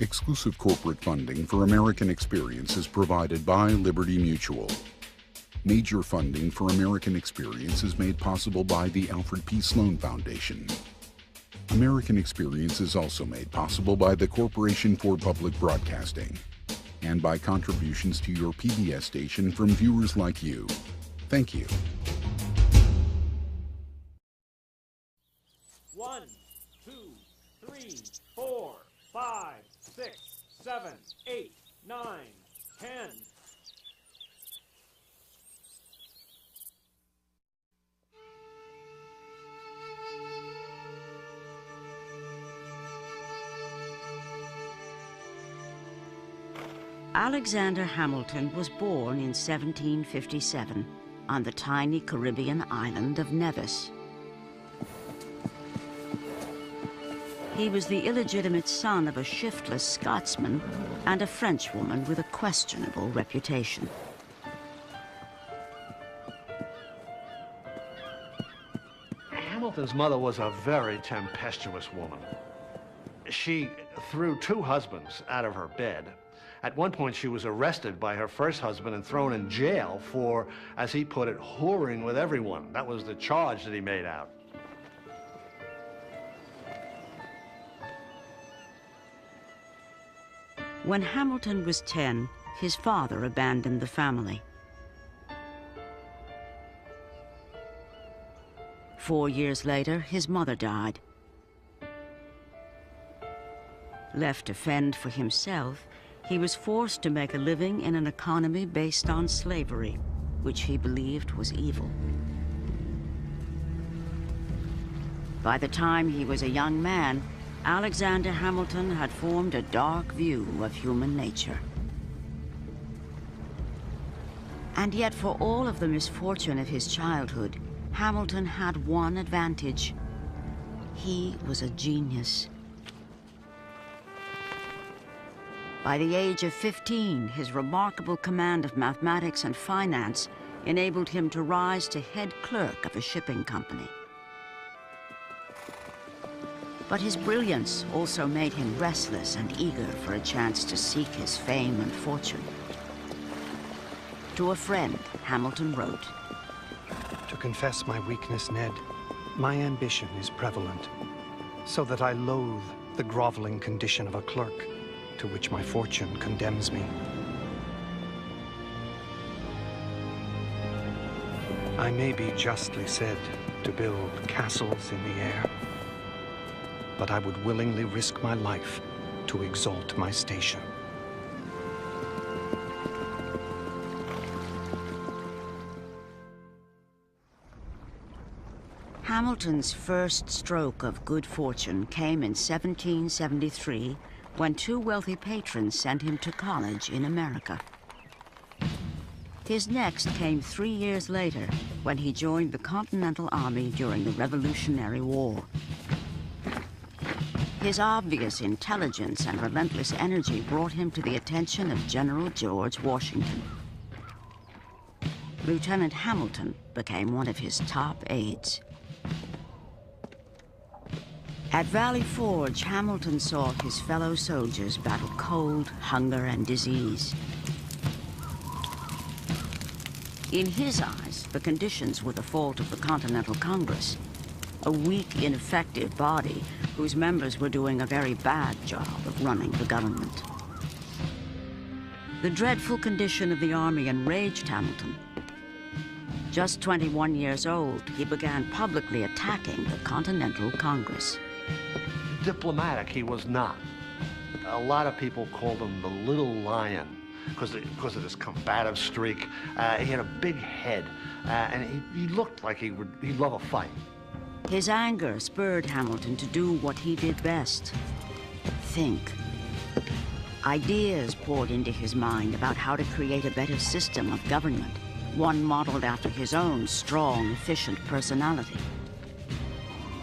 Exclusive corporate funding for American Experience is provided by Liberty Mutual. Major funding for American Experience is made possible by the Alfred P. Sloan Foundation. American Experience is also made possible by the Corporation for Public Broadcasting and by contributions to your PBS station from viewers like you. Thank you. 1, 2, 3, 4, 5, 6, 7, 8, 9, 10. Alexander Hamilton was born in 1757 on the tiny Caribbean island of Nevis. He was the illegitimate son of a shiftless Scotsman and a Frenchwoman with a questionable reputation. Hamilton's mother was a very tempestuous woman. She threw 2 husbands out of her bed. At one point, she was arrested by her first husband and thrown in jail for, as he put it, whoring with everyone. That was the charge that he made out. When Hamilton was 10, his father abandoned the family. 4 years later, his mother died. Left to fend for himself, he was forced to make a living in an economy based on slavery, which he believed was evil. By the time he was a young man, Alexander Hamilton had formed a dark view of human nature. And yet, for all of the misfortune of his childhood, Hamilton had one advantage. He was a genius. By the age of 15, his remarkable command of mathematics and finance enabled him to rise to head clerk of a shipping company. But his brilliance also made him restless and eager for a chance to seek his fame and fortune. To a friend, Hamilton wrote, "To confess my weakness, Ned, my ambition is prevalent, so that I loathe the groveling condition of a clerk, to which my fortune condemns me. I may be justly said to build castles in the air, but I would willingly risk my life to exalt my station." Hamilton's first stroke of good fortune came in 1773 when 2 wealthy patrons sent him to college in America. His next came 3 years later when he joined the Continental Army during the Revolutionary War. His obvious intelligence and relentless energy brought him to the attention of General George Washington. Lieutenant Hamilton became one of his top aides. At Valley Forge, Hamilton saw his fellow soldiers battle cold, hunger, and disease. In his eyes, the conditions were the fault of the Continental Congress, a weak, ineffective body whose members were doing a very bad job of running the government. The dreadful condition of the army enraged Hamilton. Just 21 years old, he began publicly attacking the Continental Congress. Diplomatic, he was not. A lot of people called him the Little Lion because of this combative streak. He had a big head, and he looked like he'd love a fight. His anger spurred Hamilton to do what he did best: think. Ideas poured into his mind about how to create a better system of government, one modeled after his own strong, efficient personality.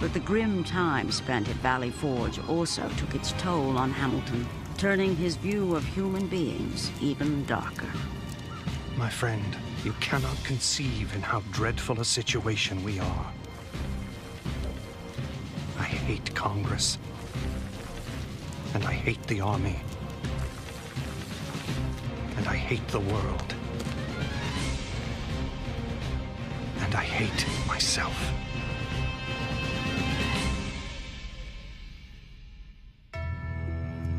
But the grim time spent at Valley Forge also took its toll on Hamilton, turning his view of human beings even darker. My friend, you cannot conceive in how dreadful a situation we are. I hate Congress. And I hate the army. And I hate the world. And I hate myself.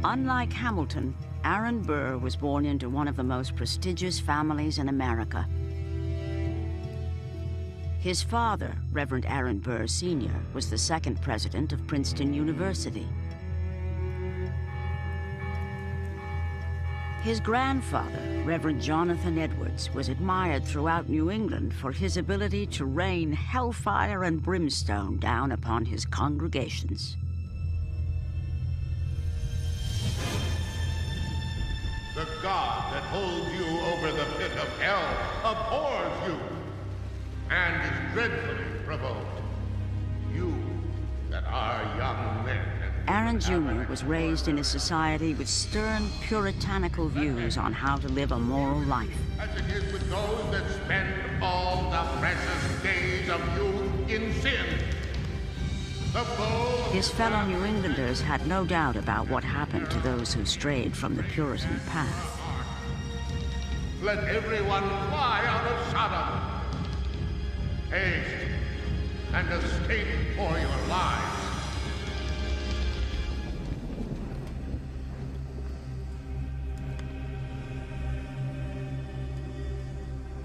Unlike Hamilton, Aaron Burr was born into one of the most prestigious families in America. His father, Reverend Aaron Burr Sr., was the second president of Princeton University. His grandfather, Reverend Jonathan Edwards, was admired throughout New England for his ability to rain hellfire and brimstone down upon his congregations. The God that holds you over the pit of hell abhors you and is dreadfully provoked. You that are young men. Aaron Jr. was raised in a society with stern, puritanical views on how to live a moral life. As it is with those that spend all the precious days of youth in sin. His fellow New Englanders had no doubt about what happened to those who strayed from the Puritan path. Let everyone fly out of Sodom. Haste and escape for your lives.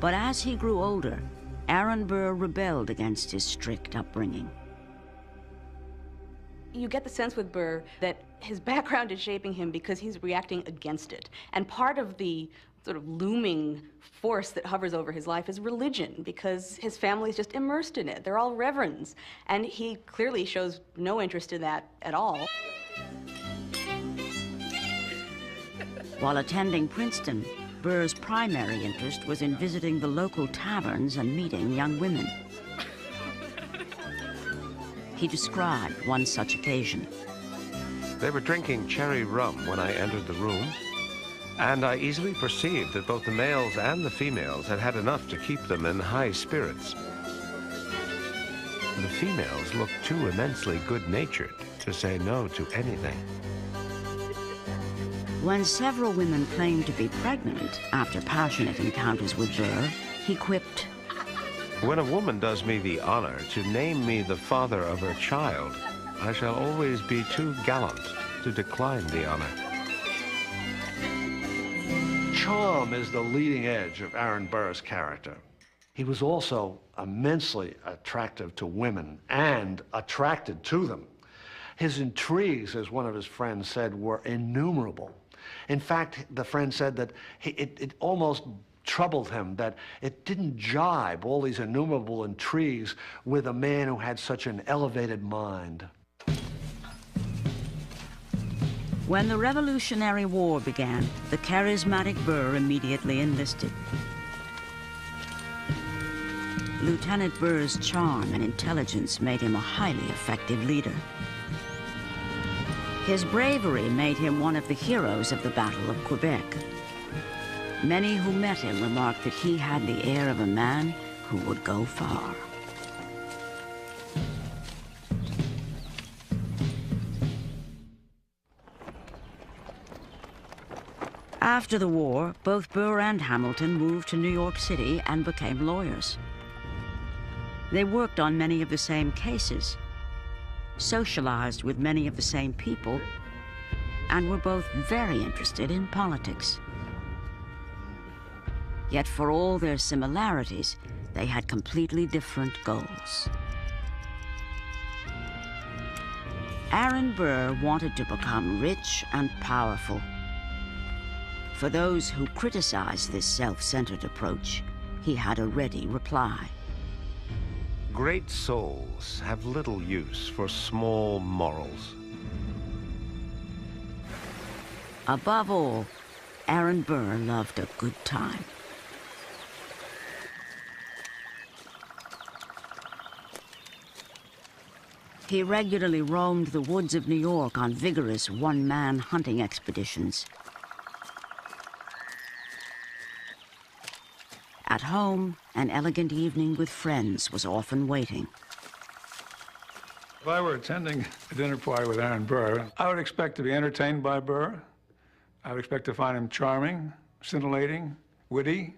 But as he grew older, Aaron Burr rebelled against his strict upbringing. You get the sense with Burr that his background is shaping him because he's reacting against it. And part of the sort of looming force that hovers over his life is religion, because his family's just immersed in it. They're all reverends. And he clearly shows no interest in that at all. While attending Princeton, Burr's primary interest was in visiting the local taverns and meeting young women. He described one such occasion. They were drinking cherry rum when I entered the room, and I easily perceived that both the males and the females had had enough to keep them in high spirits. The females looked too immensely good-natured to say no to anything. When several women claimed to be pregnant after passionate encounters with Burr, he quipped, "When a woman does me the honor to name me the father of her child, I shall always be too gallant to decline the honor." Charm is the leading edge of Aaron Burr's character. He was also immensely attractive to women and attracted to them. His intrigues, as one of his friends said, were innumerable. In fact, the friend said that it almost troubled him that it didn't jibe, all these innumerable intrigues, with a man who had such an elevated mind. When the Revolutionary War began, the charismatic Burr immediately enlisted. Lieutenant Burr's charm and intelligence made him a highly effective leader. His bravery made him one of the heroes of the Battle of Quebec. Many who met him remarked that he had the air of a man who would go far. After the war, both Burr and Hamilton moved to New York City and became lawyers. They worked on many of the same cases, socialized with many of the same people, and were both very interested in politics. Yet for all their similarities, they had completely different goals. Aaron Burr wanted to become rich and powerful. For those who criticized this self-centered approach, he had a ready reply. Great souls have little use for small morals. Above all, Aaron Burr loved a good time. He regularly roamed the woods of New York on vigorous one-man hunting expeditions. At home, an elegant evening with friends was often waiting. If I were attending a dinner party with Aaron Burr, I would expect to be entertained by Burr. I would expect to find him charming, scintillating, witty,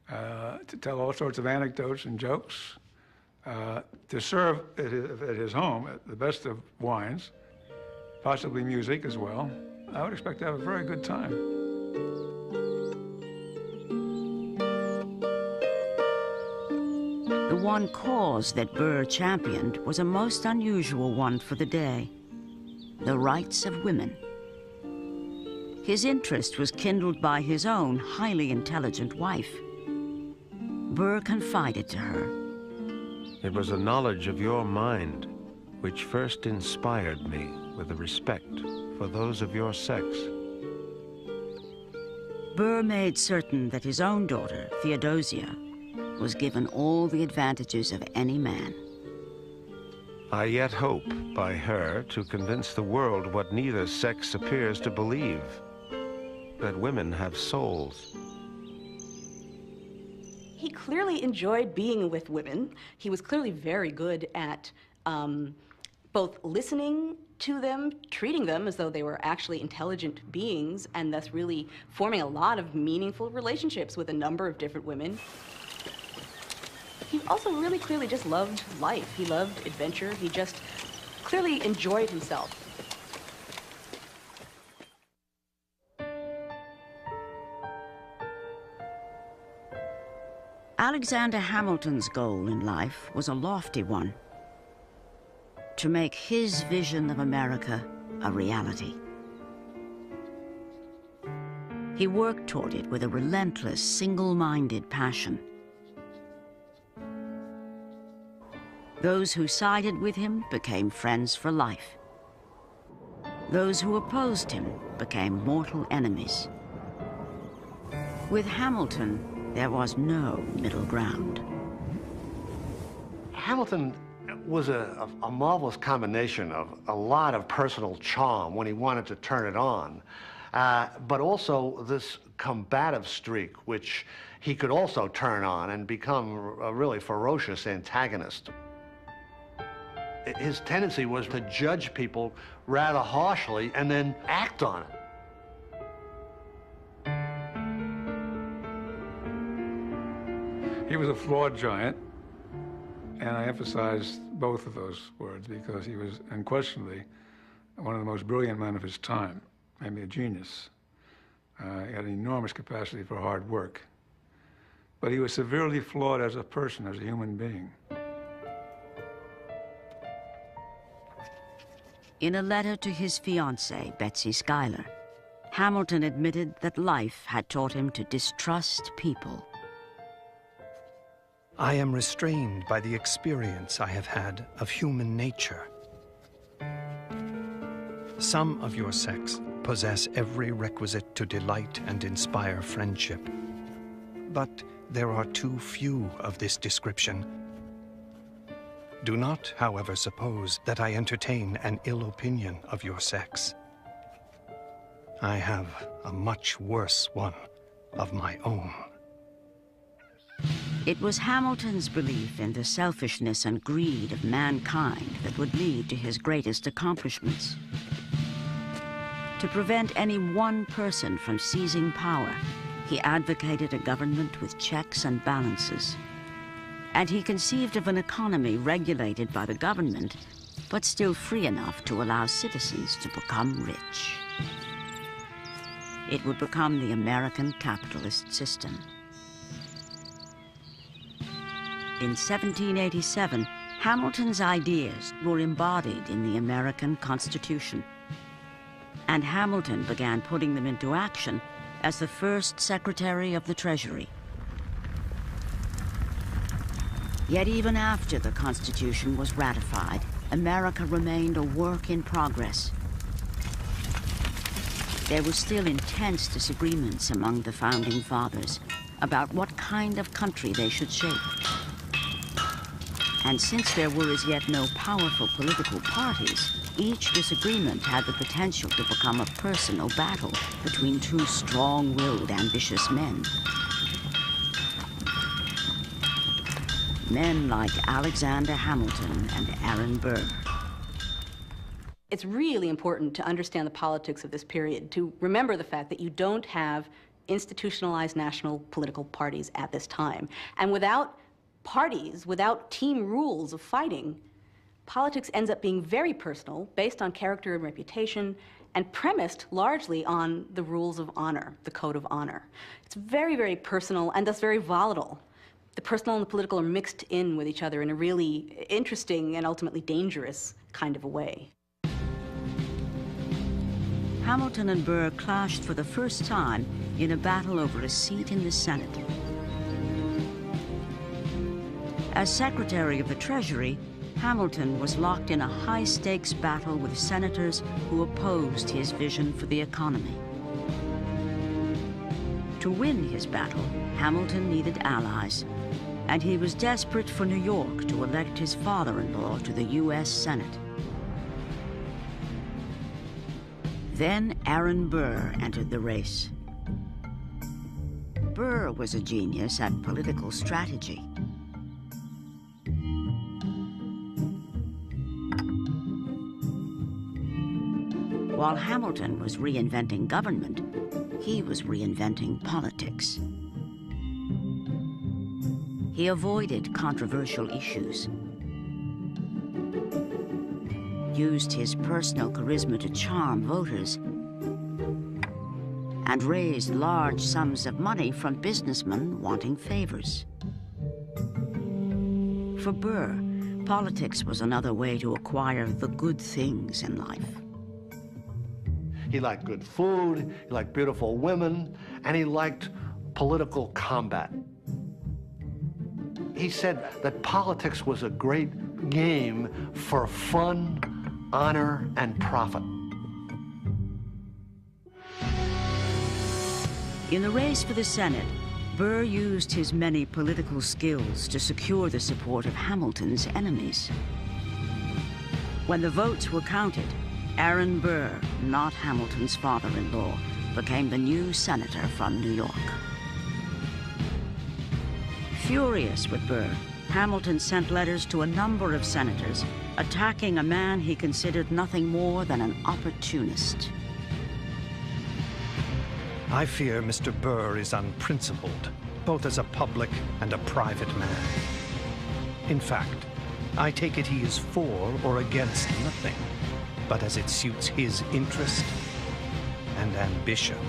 to tell all sorts of anecdotes and jokes, to serve at his home the best of wines, possibly music as well. I would expect to have a very good time. The one cause that Burr championed was a most unusual one for the day: the rights of women. His interest was kindled by his own highly intelligent wife. Burr confided to her. It was a knowledge of your mind which first inspired me with a respect for those of your sex. Burr made certain that his own daughter, Theodosia, was given all the advantages of any man. I yet hope by her to convince the world what neither sex appears to believe, that women have souls. He clearly enjoyed being with women. He was clearly very good at both listening to them, treating them as though they were actually intelligent beings, and thus really forming a lot of meaningful relationships with a number of different women. He also really clearly just loved life. He loved adventure. He just clearly enjoyed himself. Alexander Hamilton's goal in life was a lofty one: to make his vision of America a reality. He worked toward it with a relentless, single-minded passion. Those who sided with him became friends for life. Those who opposed him became mortal enemies. With Hamilton, there was no middle ground. Hamilton was a marvelous combination of a lot of personal charm when he wanted to turn it on, but also this combative streak, which he could also turn on and become a really ferocious antagonist. His tendency was to judge people rather harshly and then act on it. He was a flawed giant, and I emphasize both of those words because he was unquestionably one of the most brilliant men of his time, maybe a genius. He had an enormous capacity for hard work. But he was severely flawed as a person, as a human being. In a letter to his fiancée, Betsy Schuyler, Hamilton admitted that life had taught him to distrust people. I am restrained by the experience I have had of human nature. Some of your sex possess every requisite to delight and inspire friendship. But there are too few of this description. Do not, however, suppose that I entertain an ill opinion of your sex. I have a much worse one of my own. It was Hamilton's belief in the selfishness and greed of mankind that would lead to his greatest accomplishments. To prevent any one person from seizing power, he advocated a government with checks and balances. And he conceived of an economy regulated by the government, but still free enough to allow citizens to become rich. It would become the American capitalist system. In 1787, Hamilton's ideas were embodied in the American Constitution, and Hamilton began putting them into action as the first Secretary of the Treasury. Yet even after the Constitution was ratified, America remained a work in progress. There were still intense disagreements among the Founding Fathers about what kind of country they should shape. And since there were as yet no powerful political parties, each disagreement had the potential to become a personal battle between two strong-willed, ambitious men. Men like Alexander Hamilton and Aaron Burr. It's really important to understand the politics of this period, to remember the fact that you don't have institutionalized national political parties at this time. And without parties, without team rules of fighting, politics ends up being very personal, based on character and reputation, and premised largely on the rules of honor, the code of honor. It's very, very personal and thus very volatile. The personal and the political are mixed in with each other in a really interesting and ultimately dangerous kind of a way. Hamilton and Burr clashed for the first time in a battle over a seat in the Senate. As Secretary of the Treasury, Hamilton was locked in a high-stakes battle with senators who opposed his vision for the economy. To win his battle, Hamilton needed allies, and he was desperate for New York to elect his father-in-law to the U.S. Senate. Then Aaron Burr entered the race. Burr was a genius at political strategy. While Hamilton was reinventing government, he was reinventing politics. He avoided controversial issues, used his personal charisma to charm voters, and raised large sums of money from businessmen wanting favors. For Burr, politics was another way to acquire the good things in life. He liked good food, he liked beautiful women, and he liked political combat. He said that politics was a great game for fun, honor, and profit. In the race for the Senate, Burr used his many political skills to secure the support of Hamilton's enemies. When the votes were counted, Aaron Burr, not Hamilton's father-in-law, became the new senator from New York. Furious with Burr, Hamilton sent letters to a number of senators attacking a man he considered nothing more than an opportunist. I fear Mr. Burr is unprincipled, both as a public and a private man. In fact, I take it he is for or against nothing, but as it suits his interest and ambition.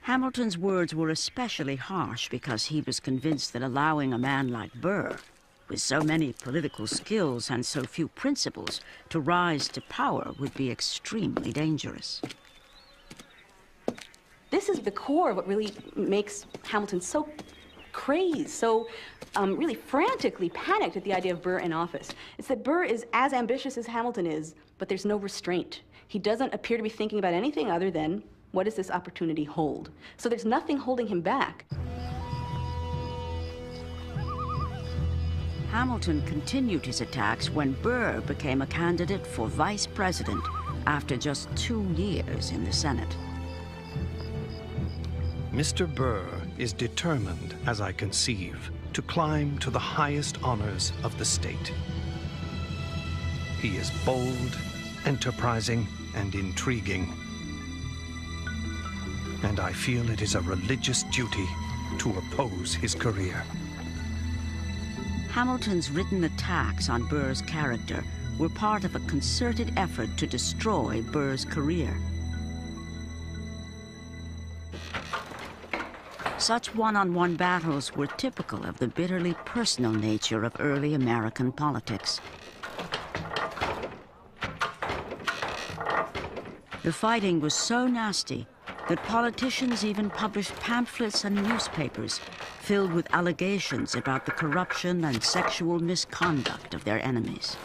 Hamilton's words were especially harsh because he was convinced that allowing a man like Burr, with so many political skills and so few principles, to rise to power would be extremely dangerous. This is the core of what really makes Hamilton so crazed, so really frantically panicked at the idea of Burr in office. It's that Burr is as ambitious as Hamilton is, but there's no restraint. He doesn't appear to be thinking about anything other than, what does this opportunity hold? So there's nothing holding him back. Hamilton continued his attacks when Burr became a candidate for vice president after just 2 years in the Senate. Mr. Burr is determined, as I conceive, to climb to the highest honors of the state. He is bold, enterprising, and intriguing. And I feel it is a religious duty to oppose his career. Hamilton's written attacks on Burr's character were part of a concerted effort to destroy Burr's career. Such one-on-one battles were typical of the bitterly personal nature of early American politics. The fighting was so nasty that politicians even published pamphlets and newspapers filled with allegations about the corruption and sexual misconduct of their enemies.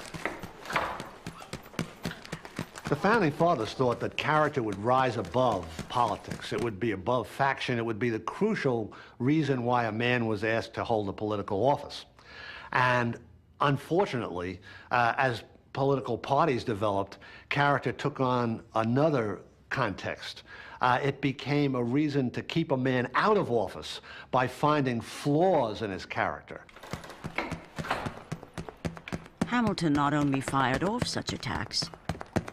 The Founding Fathers thought that character would rise above politics. It would be above faction. It would be the crucial reason why a man was asked to hold a political office. And unfortunately, as political parties developed, character took on another context. It became a reason to keep a man out of office by finding flaws in his character. Hamilton not only fired off such attacks,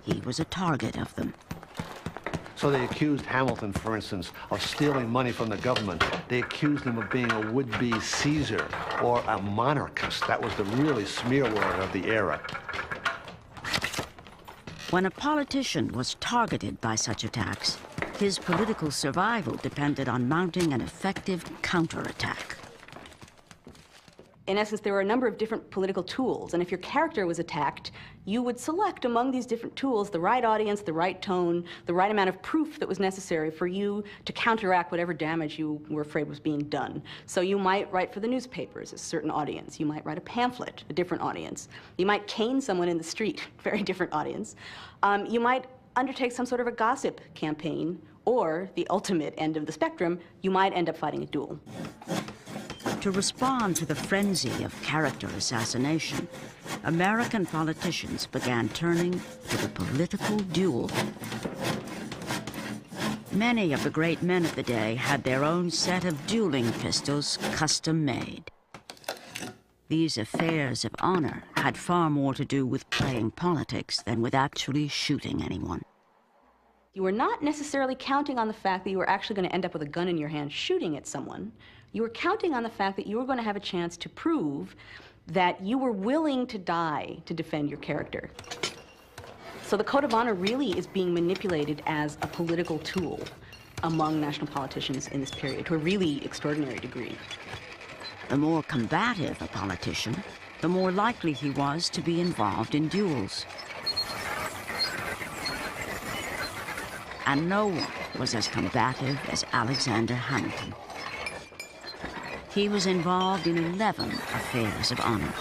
he was a target of them. So they accused Hamilton, for instance, of stealing money from the government. They accused him of being a would-be Caesar or a monarchist. That was the really smear word of the era. When a politician was targeted by such attacks, his political survival depended on mounting an effective counterattack. In essence, there were a number of different political tools, and if your character was attacked, you would select among these different tools the right audience, the right tone, the right amount of proof that was necessary for you to counteract whatever damage you were afraid was being done. So you might write for the newspapers, a certain audience. You might write a pamphlet, a different audience. You might cane someone in the street, very different audience. You might undertake some sort of a gossip campaign, or the ultimate end of the spectrum, you might end up fighting a duel. To respond to the frenzy of character assassination, American politicians began turning to the political duel. Many of the great men of the day had their own set of dueling pistols custom-made. These affairs of honor had far more to do with playing politics than with actually shooting anyone. You were not necessarily counting on the fact that you were actually going to end up with a gun in your hand shooting at someone. You were counting on the fact that you were going to have a chance to prove that you were willing to die to defend your character. So the code of honor really is being manipulated as a political tool among national politicians in this period to a really extraordinary degree. The more combative a politician, the more likely he was to be involved in duels. And no one was as combative as Alexander Hamilton. He was involved in 11 affairs of honor.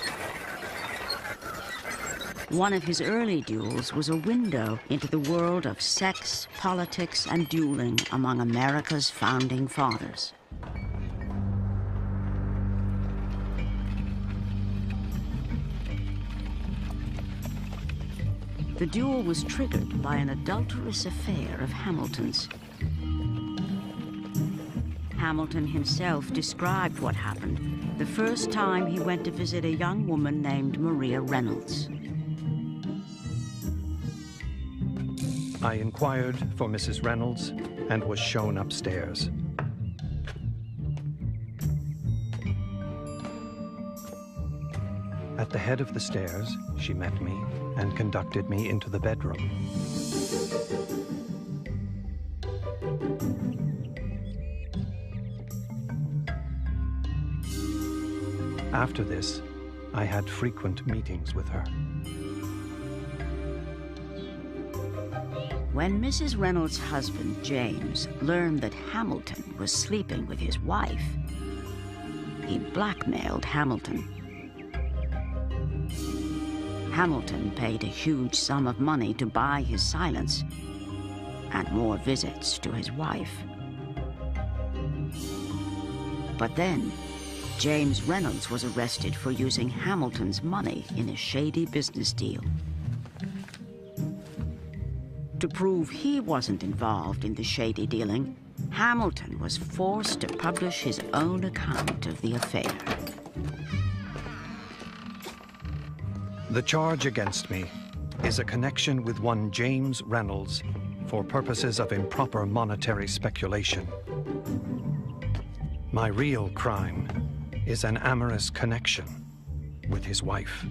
One of his early duels was a window into the world of sex, politics, and dueling among America's founding fathers. The duel was triggered by an adulterous affair of Hamilton's. Hamilton himself described what happened the first time he went to visit a young woman named Maria Reynolds. I inquired for Mrs. Reynolds and was shown upstairs. At the head of the stairs, she met me and conducted me into the bedroom. After this, I had frequent meetings with her. When Mrs. Reynolds' husband, James, learned that Hamilton was sleeping with his wife, he blackmailed Hamilton. Hamilton paid a huge sum of money to buy his silence and more visits to his wife. But then, James Reynolds was arrested for using Hamilton's money in a shady business deal. To prove he wasn't involved in the shady dealing, Hamilton was forced to publish his own account of the affair. The charge against me is a connection with one James Reynolds for purposes of improper monetary speculation. My real crime is an amorous connection with his wife.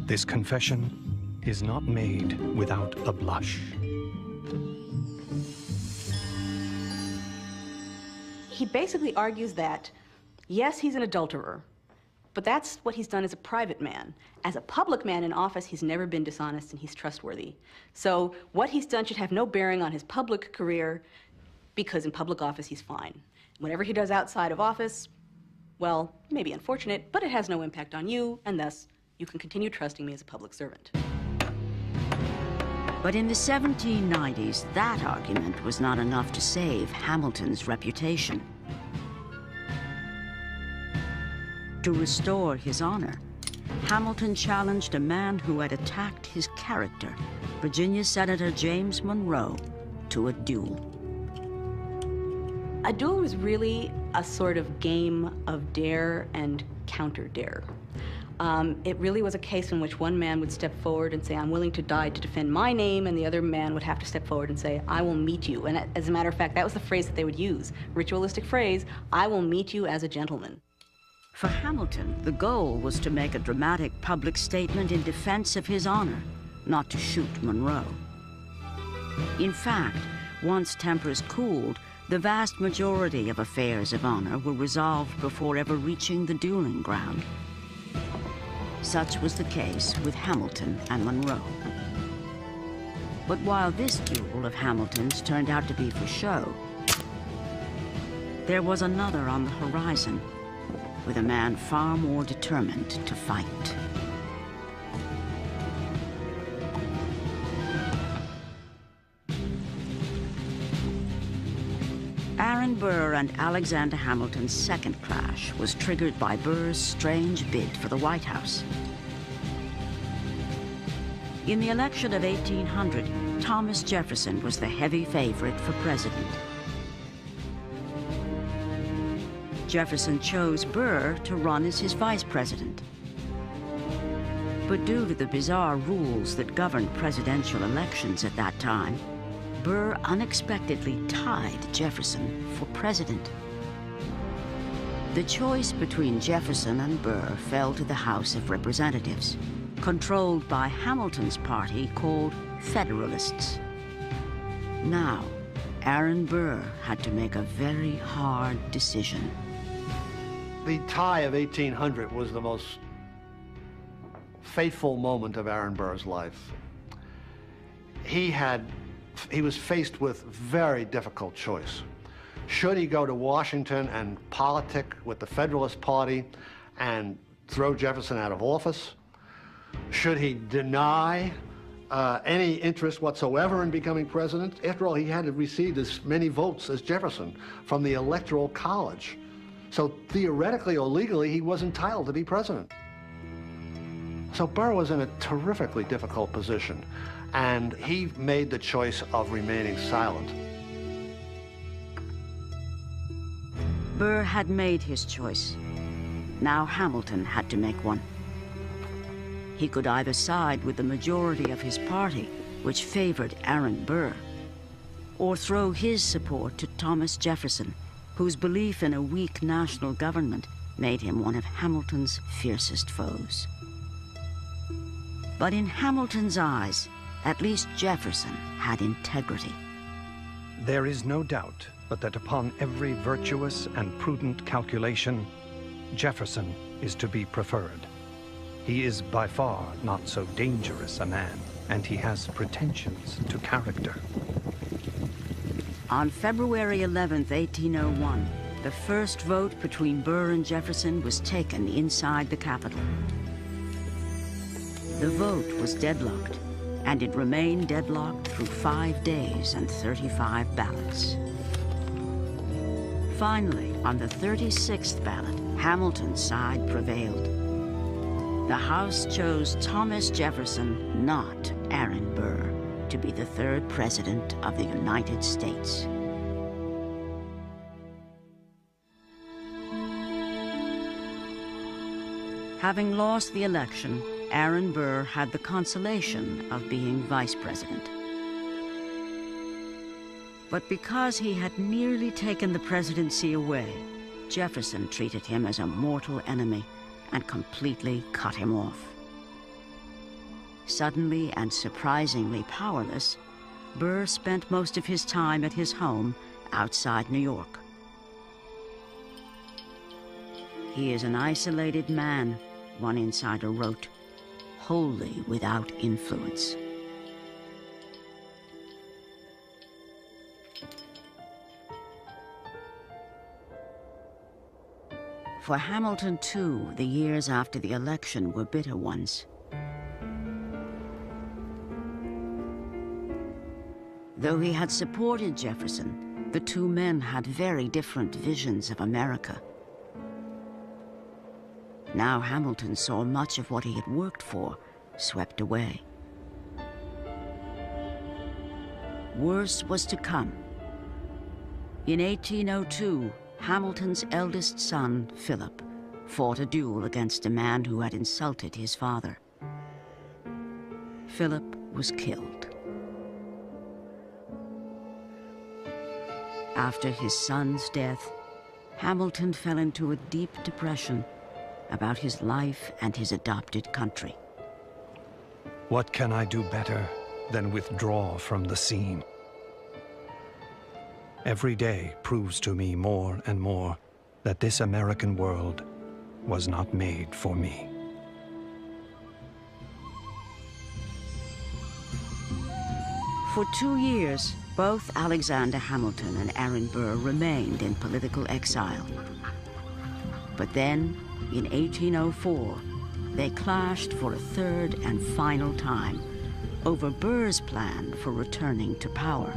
This confession is not made without a blush. He basically argues that, yes, he's an adulterer, but that's what he's done as a private man. As a public man in office, he's never been dishonest and he's trustworthy. So what he's done should have no bearing on his public career because in public office, he's fine. Whatever he does outside of office, well, it may be unfortunate, but it has no impact on you, and thus, you can continue trusting me as a public servant. But in the 1790s, that argument was not enough to save Hamilton's reputation. To restore his honor, Hamilton challenged a man who had attacked his character, Virginia Senator James Monroe, to a duel. A duel was really a sort of game of dare and counter-dare. It really was a case in which one man would step forward and say, I'm willing to die to defend my name, and the other man would have to step forward and say, I will meet you. And as a matter of fact, that was the phrase that they would use, ritualistic phrase, I will meet you as a gentleman. For Hamilton, the goal was to make a dramatic public statement in defense of his honor, not to shoot Monroe. In fact, once tempers cooled, the vast majority of affairs of honor were resolved before ever reaching the dueling ground. Such was the case with Hamilton and Monroe. But while this duel of Hamilton's turned out to be for show, there was another on the horizon, with a man far more determined to fight. Aaron Burr and Alexander Hamilton's second clash was triggered by Burr's strange bid for the White House. In the election of 1800, Thomas Jefferson was the heavy favorite for president. Jefferson chose Burr to run as his vice president. But due to the bizarre rules that governed presidential elections at that time, Burr unexpectedly tied Jefferson for president. The choice between Jefferson and Burr fell to the House of Representatives, controlled by Hamilton's party called Federalists. Now, Aaron Burr had to make a very hard decision. The tie of 1800 was the most fateful moment of Aaron Burr's life. He was faced with a very difficult choice. Should he go to Washington and politic with the Federalist Party and throw Jefferson out of office? Should he deny any interest whatsoever in becoming president? After all, he had received as many votes as Jefferson from the Electoral College. So theoretically or legally, he was entitled to be president. So Burr was in a terrifically difficult position, and he made the choice of remaining silent. Burr had made his choice. Now Hamilton had to make one. He could either side with the majority of his party, which favored Aaron Burr, or throw his support to Thomas Jefferson, whose belief in a weak national government made him one of Hamilton's fiercest foes. But in Hamilton's eyes, at least Jefferson had integrity. There is no doubt but that upon every virtuous and prudent calculation, Jefferson is to be preferred. He is by far not so dangerous a man, and he has pretensions to character. On February 11th, 1801, the first vote between Burr and Jefferson was taken inside the Capitol. The vote was deadlocked, and it remained deadlocked through 5 days and 35 ballots. Finally, on the 36th ballot, Hamilton's side prevailed. The House chose Thomas Jefferson, not Aaron Burr, to be the third president of the United States. Having lost the election, Aaron Burr had the consolation of being vice president. But because he had nearly taken the presidency away, Jefferson treated him as a mortal enemy and completely cut him off. Suddenly and surprisingly powerless, Burr spent most of his time at his home outside New York. He is an isolated man, one insider wrote, wholly without influence. For Hamilton, too, the years after the election were bitter ones. Though he had supported Jefferson, the two men had very different visions of America. Now Hamilton saw much of what he had worked for swept away. Worse was to come. In 1802, Hamilton's eldest son, Philip, fought a duel against a man who had insulted his father. Philip was killed. After his son's death, Hamilton fell into a deep depression about his life and his adopted country. What can I do better than withdraw from the scene? Every day proves to me more and more that this American world was not made for me. For 2 years, both Alexander Hamilton and Aaron Burr remained in political exile. But then, in 1804, they clashed for a third and final time over Burr's plan for returning to power.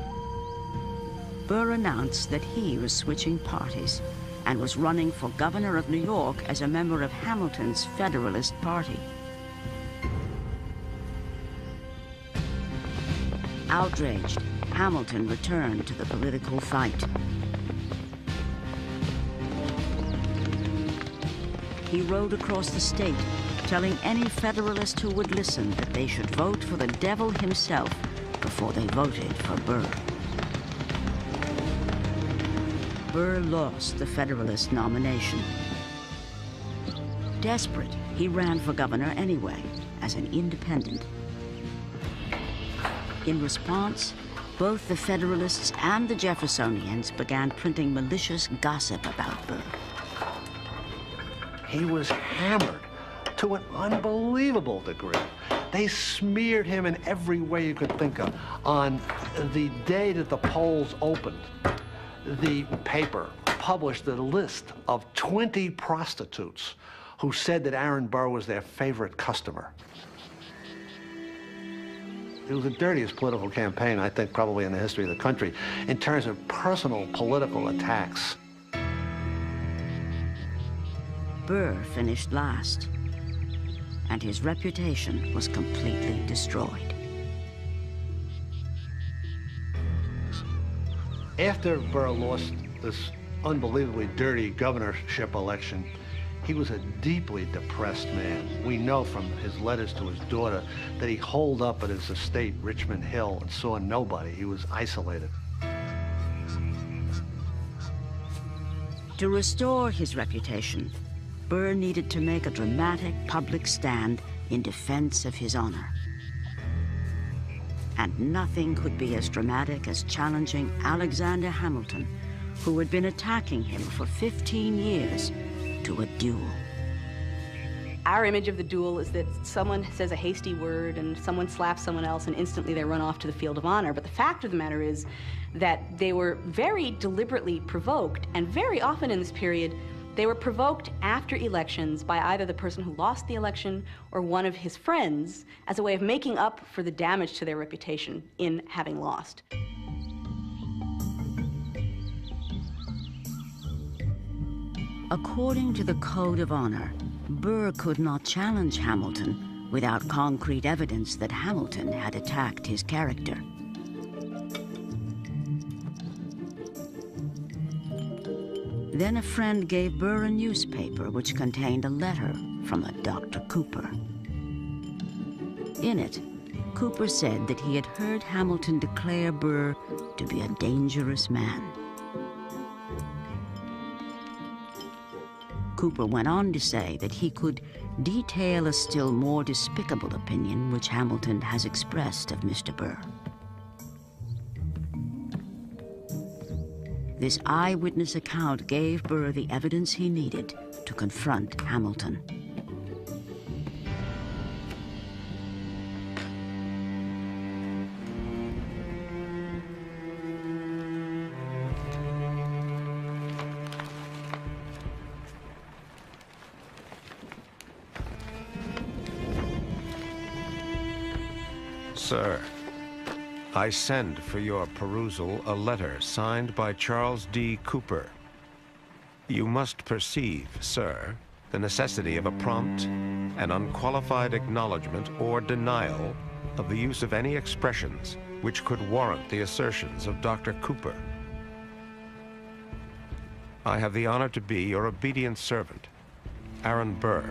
Burr announced that he was switching parties and was running for governor of New York as a member of Hamilton's Federalist Party. Outraged, Hamilton returned to the political fight. He rode across the state, telling any Federalist who would listen that they should vote for the devil himself before they voted for Burr. Burr lost the Federalist nomination. Desperate, he ran for governor anyway, as an independent. In response, both the Federalists and the Jeffersonians began printing malicious gossip about Burr. He was hammered to an unbelievable degree. They smeared him in every way you could think of. On the day that the polls opened, the paper published a list of 20 prostitutes who said that Aaron Burr was their favorite customer. It was the dirtiest political campaign, I think, probably in the history of the country, in terms of personal political attacks. Burr finished last, and his reputation was completely destroyed. After Burr lost this unbelievably dirty governorship election, he was a deeply depressed man. We know from his letters to his daughter that he holed up at his estate, Richmond Hill, and saw nobody. He was isolated. To restore his reputation, Burr needed to make a dramatic public stand in defense of his honor. And nothing could be as dramatic as challenging Alexander Hamilton, who had been attacking him for 15 years, to a duel. Our image of the duel is that someone says a hasty word and someone slaps someone else and instantly they run off to the field of honor. But the fact of the matter is that they were very deliberately provoked, and very often in this period, they were provoked after elections by either the person who lost the election or one of his friends as a way of making up for the damage to their reputation in having lost. According to the Code of Honor, Burr could not challenge Hamilton without concrete evidence that Hamilton had attacked his character. Then a friend gave Burr a newspaper which contained a letter from a Dr. Cooper. In it, Cooper said that he had heard Hamilton declare Burr to be a dangerous man. Cooper went on to say that he could detail a still more despicable opinion which Hamilton has expressed of Mr. Burr. This eyewitness account gave Burr the evidence he needed to confront Hamilton. Sir, I send for your perusal a letter signed by Charles D. Cooper. You must perceive, sir, the necessity of a prompt and unqualified acknowledgement or denial of the use of any expressions which could warrant the assertions of Dr. Cooper. I have the honor to be your obedient servant, Aaron Burr.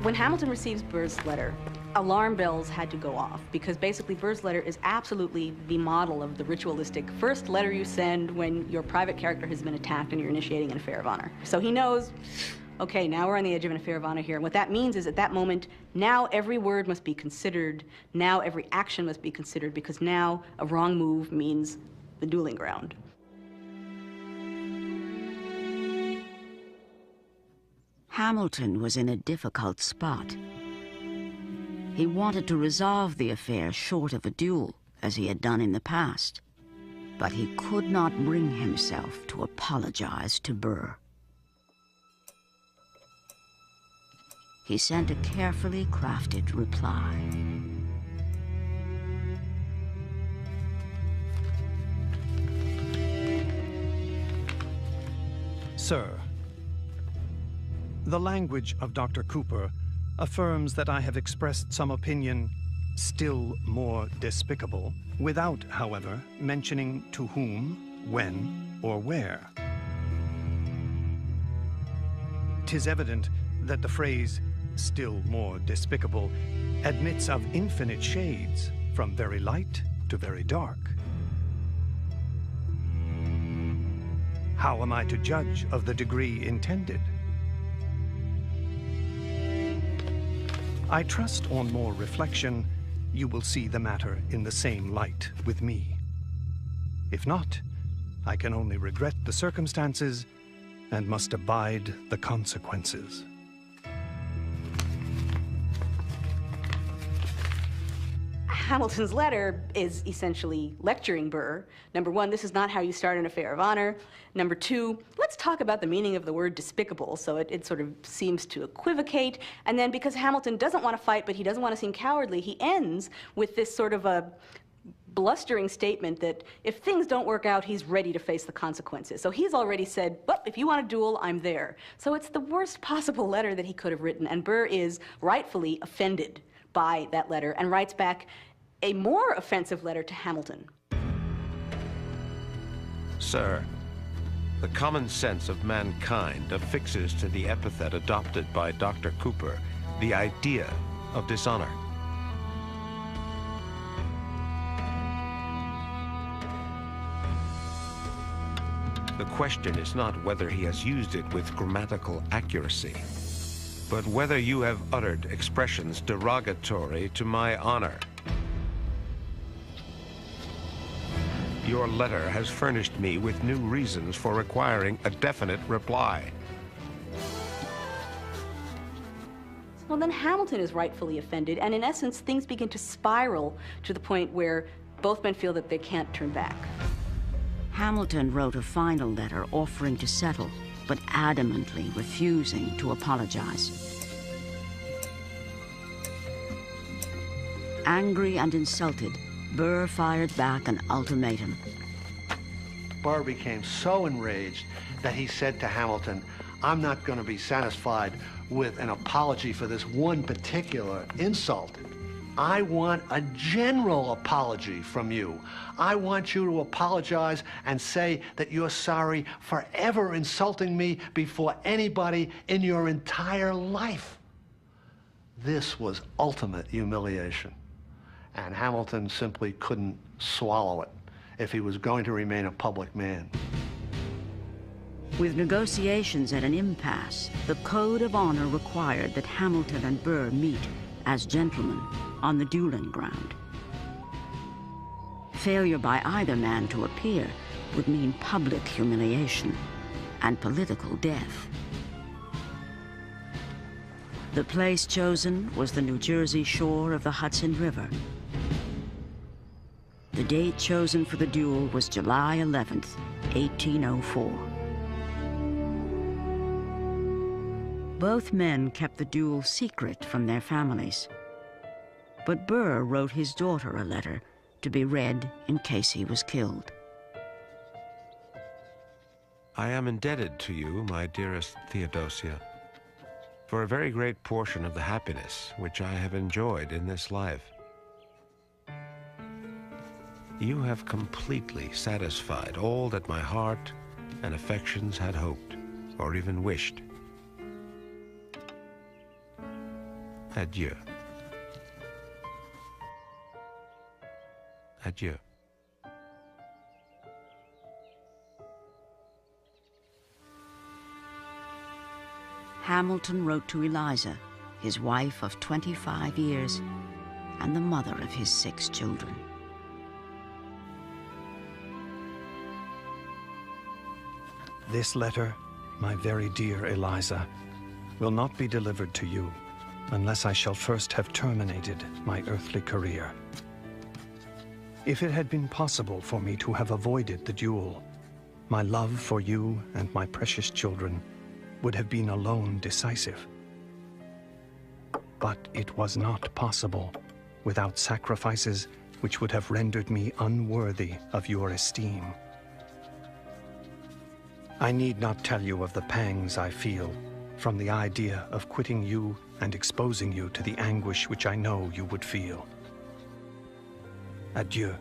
When Hamilton receives Burr's letter, alarm bells had to go off, because basically Burr's letter is absolutely the model of the ritualistic first letter you send when your private character has been attacked and you're initiating an affair of honor. So he knows, okay, now we're on the edge of an affair of honor here. And what that means is at that moment, now every word must be considered, now every action must be considered, because now a wrong move means the dueling ground. Hamilton was in a difficult spot. He wanted to resolve the affair short of a duel, as he had done in the past. But he could not bring himself to apologize to Burr. He sent a carefully crafted reply. Sir, the language of Dr. Cooper affirms that I have expressed some opinion still more despicable, without, however, mentioning to whom, when, or where. 'Tis evident that the phrase still more despicable admits of infinite shades, from very light to very dark. How am I to judge of the degree intended? I trust on more reflection, you will see the matter in the same light with me. If not, I can only regret the circumstances and must abide the consequences. Hamilton's letter is essentially lecturing Burr. Number one, this is not how you start an affair of honor. Number two, let's talk about the meaning of the word despicable. So it sort of seems to equivocate. And then because Hamilton doesn't want to fight, but he doesn't want to seem cowardly, he ends with this sort of a blustering statement that if things don't work out, he's ready to face the consequences. So he's already said, well, if you want a duel, I'm there. So it's the worst possible letter that he could have written. And Burr is rightfully offended by that letter and writes back a more offensive letter to Hamilton. Sir, the common sense of mankind affixes to the epithet adopted by Dr. Cooper the idea of dishonor. The question is not whether he has used it with grammatical accuracy, but whether you have uttered expressions derogatory to my honor. Your letter has furnished me with new reasons for requiring a definite reply. Well, then Hamilton is rightfully offended, and in essence, things begin to spiral to the point where both men feel that they can't turn back. Hamilton wrote a final letter offering to settle, but adamantly refusing to apologize. Angry and insulted, Burr fired back an ultimatum. Burr became so enraged that he said to Hamilton, I'm not going to be satisfied with an apology for this one particular insult. I want a general apology from you. I want you to apologize and say that you're sorry for ever insulting me before anybody in your entire life. This was ultimate humiliation. And Hamilton simply couldn't swallow it if he was going to remain a public man. With negotiations at an impasse, the Code of Honor required that Hamilton and Burr meet as gentlemen on the dueling ground. Failure by either man to appear would mean public humiliation and political death. The place chosen was the New Jersey shore of the Hudson River. The date chosen for the duel was July 11th, 1804. Both men kept the duel secret from their families. But Burr wrote his daughter a letter to be read in case he was killed. I am indebted to you, my dearest Theodosia, for a very great portion of the happiness which I have enjoyed in this life. You have completely satisfied all that my heart and affections had hoped, or even wished. Adieu. Adieu. Hamilton wrote to Eliza, his wife of 25 years, and the mother of his 6 children. This letter, my very dear Eliza, will not be delivered to you unless I shall first have terminated my earthly career. If it had been possible for me to have avoided the duel, my love for you and my precious children would have been alone decisive. But it was not possible without sacrifices which would have rendered me unworthy of your esteem. I need not tell you of the pangs I feel from the idea of quitting you and exposing you to the anguish which I know you would feel. Adieu,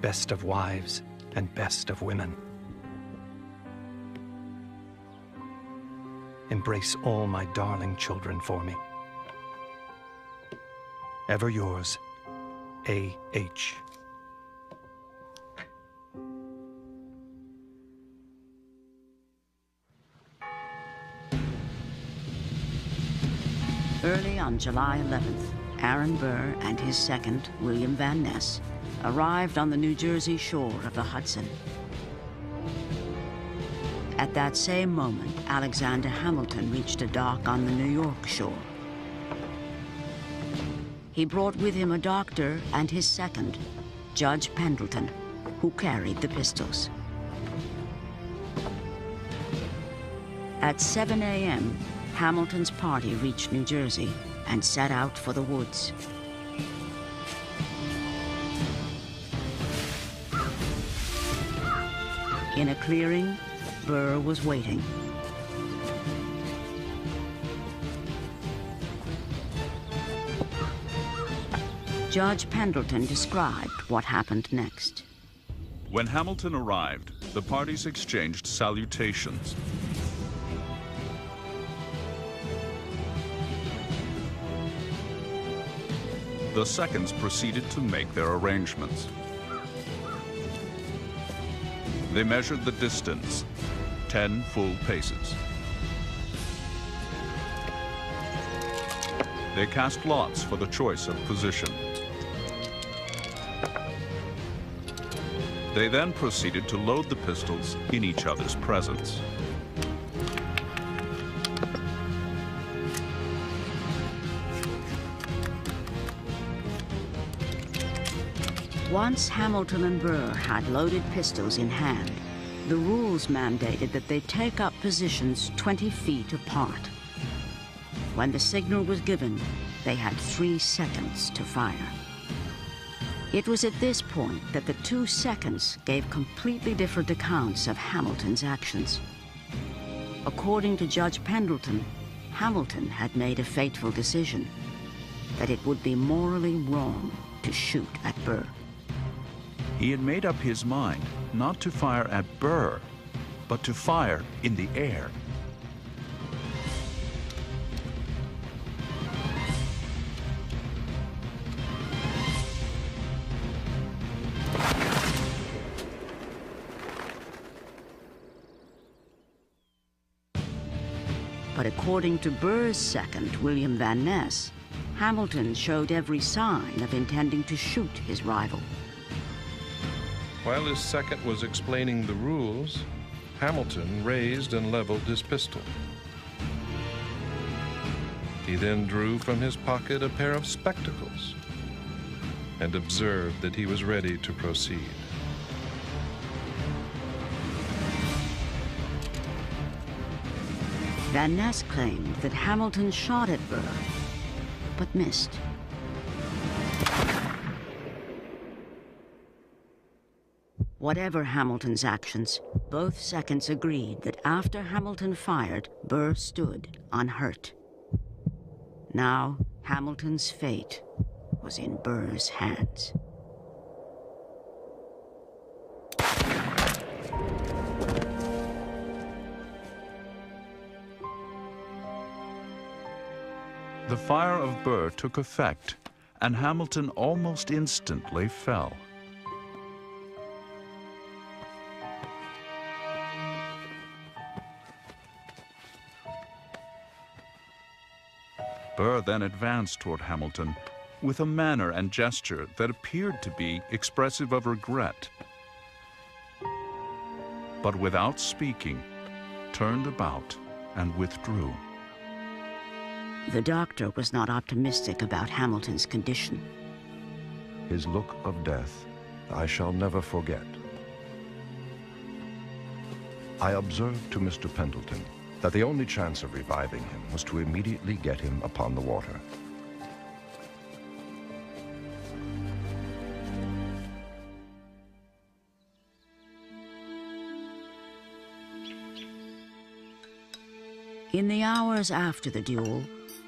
best of wives and best of women. Embrace all my darling children for me. Ever yours, A.H. Early on July 11th, Aaron Burr and his second, William Van Ness, arrived on the New Jersey shore of the Hudson. At that same moment, Alexander Hamilton reached a dock on the New York shore. He brought with him a doctor and his second, Judge Pendleton, who carried the pistols. At 7 a.m., Hamilton's party reached New Jersey and set out for the woods. In a clearing, Burr was waiting. Judge Pendleton described what happened next. When Hamilton arrived, the parties exchanged salutations. The seconds proceeded to make their arrangements. They measured the distance, 10 full paces. They cast lots for the choice of position. They then proceeded to load the pistols in each other's presence. Once Hamilton and Burr had loaded pistols in hand, the rules mandated that they take up positions 20 feet apart. When the signal was given, they had 3 seconds to fire. It was at this point that the 2 seconds gave completely different accounts of Hamilton's actions. According to Judge Pendleton, Hamilton had made a fateful decision, that it would be morally wrong to shoot at Burr. He had made up his mind not to fire at Burr, but to fire in the air. But according to Burr's second, William Van Ness, Hamilton showed every sign of intending to shoot his rival. While his second was explaining the rules, Hamilton raised and leveled his pistol. He then drew from his pocket a pair of spectacles and observed that he was ready to proceed. Van Ness claimed that Hamilton shot at Burr, but missed. Whatever Hamilton's actions, both seconds agreed that after Hamilton fired, Burr stood unhurt. Now, Hamilton's fate was in Burr's hands. The fire of Burr took effect, and Hamilton almost instantly fell. Burr then advanced toward Hamilton with a manner and gesture that appeared to be expressive of regret, but without speaking, turned about and withdrew. The doctor was not optimistic about Hamilton's condition. His look of death I shall never forget. I observed to Mr. Pendleton that the only chance of reviving him was to immediately get him upon the water. In the hours after the duel,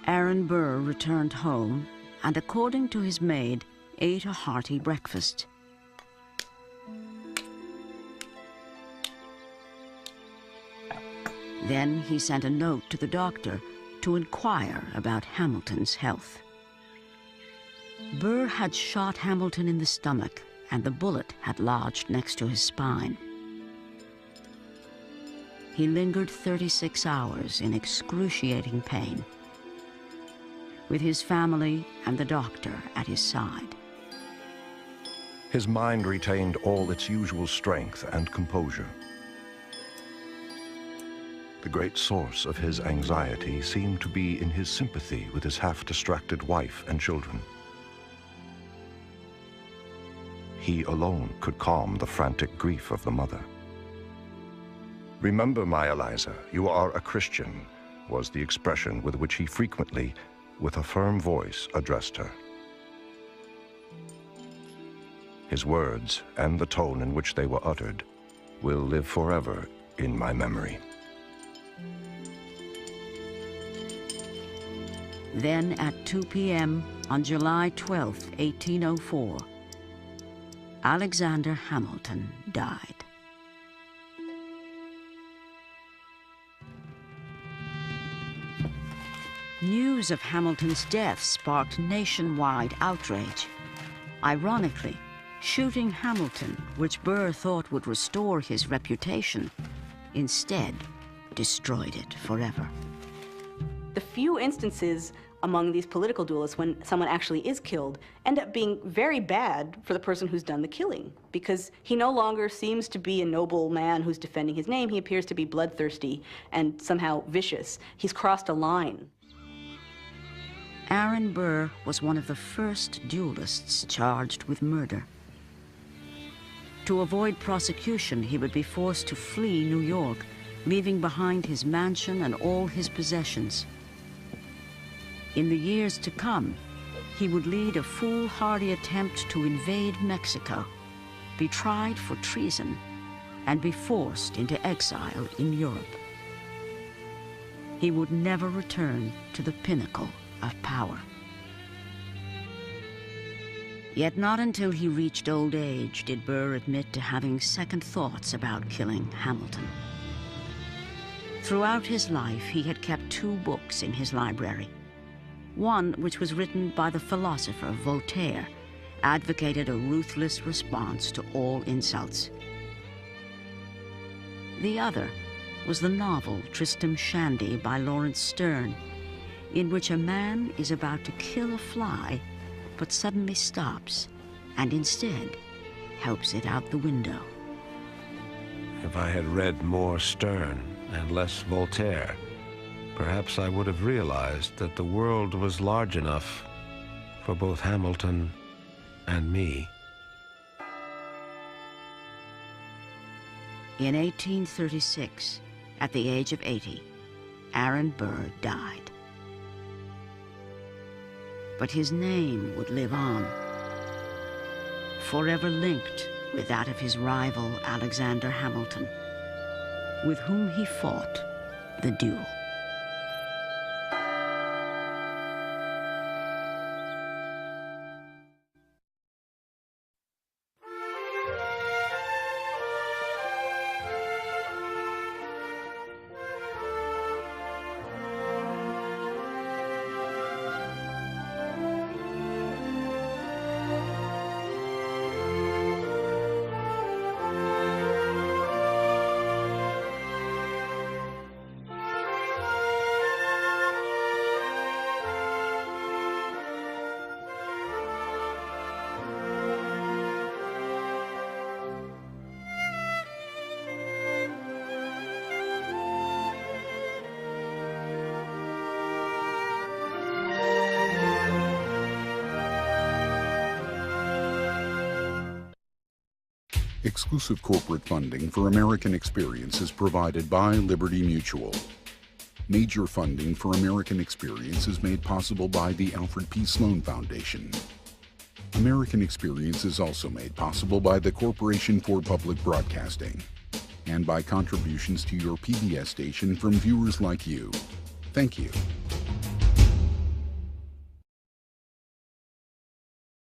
Aaron Burr returned home and, according to his maid, ate a hearty breakfast. Then he sent a note to the doctor to inquire about Hamilton's health. Burr had shot Hamilton in the stomach, and the bullet had lodged next to his spine. He lingered 36 hours in excruciating pain, with his family and the doctor at his side. His mind retained all its usual strength and composure. The great source of his anxiety seemed to be in his sympathy with his half-distracted wife and children. He alone could calm the frantic grief of the mother. "Remember, my Eliza, you are a Christian," was the expression with which he frequently, with a firm voice, addressed her. His words, and the tone in which they were uttered, will live forever in my memory. Then at 2 p.m. on July 12, 1804, Alexander Hamilton died. News of Hamilton's death sparked nationwide outrage. Ironically, shooting Hamilton, which Burr thought would restore his reputation, instead destroyed it forever. The few instances among these political duelists when someone actually is killed end up being very bad for the person who's done the killing, because he no longer seems to be a noble man who's defending his name. He appears to be bloodthirsty and somehow vicious. He's crossed a line. Aaron Burr was one of the first duelists charged with murder. To avoid prosecution, he would be forced to flee New York, leaving behind his mansion and all his possessions. In the years to come, he would lead a foolhardy attempt to invade Mexico, be tried for treason, and be forced into exile in Europe. He would never return to the pinnacle of power. Yet not until he reached old age did Burr admit to having second thoughts about killing Hamilton. Throughout his life, he had kept 2 books in his library. One, which was written by the philosopher Voltaire, advocated a ruthless response to all insults. The other was the novel Tristram Shandy by Lawrence Sterne, in which a man is about to kill a fly, but suddenly stops and instead helps it out the window. If I had read more Sterne and less Voltaire, perhaps I would have realized that the world was large enough for both Hamilton and me. In 1836, at the age of 80, Aaron Burr died. But his name would live on, forever linked with that of his rival Alexander Hamilton, with whom he fought the duel. Exclusive corporate funding for American Experience is provided by Liberty Mutual. Major funding for American Experience is made possible by the Alfred P. Sloan Foundation. American Experience is also made possible by the Corporation for Public Broadcasting and by contributions to your PBS station from viewers like you. Thank you.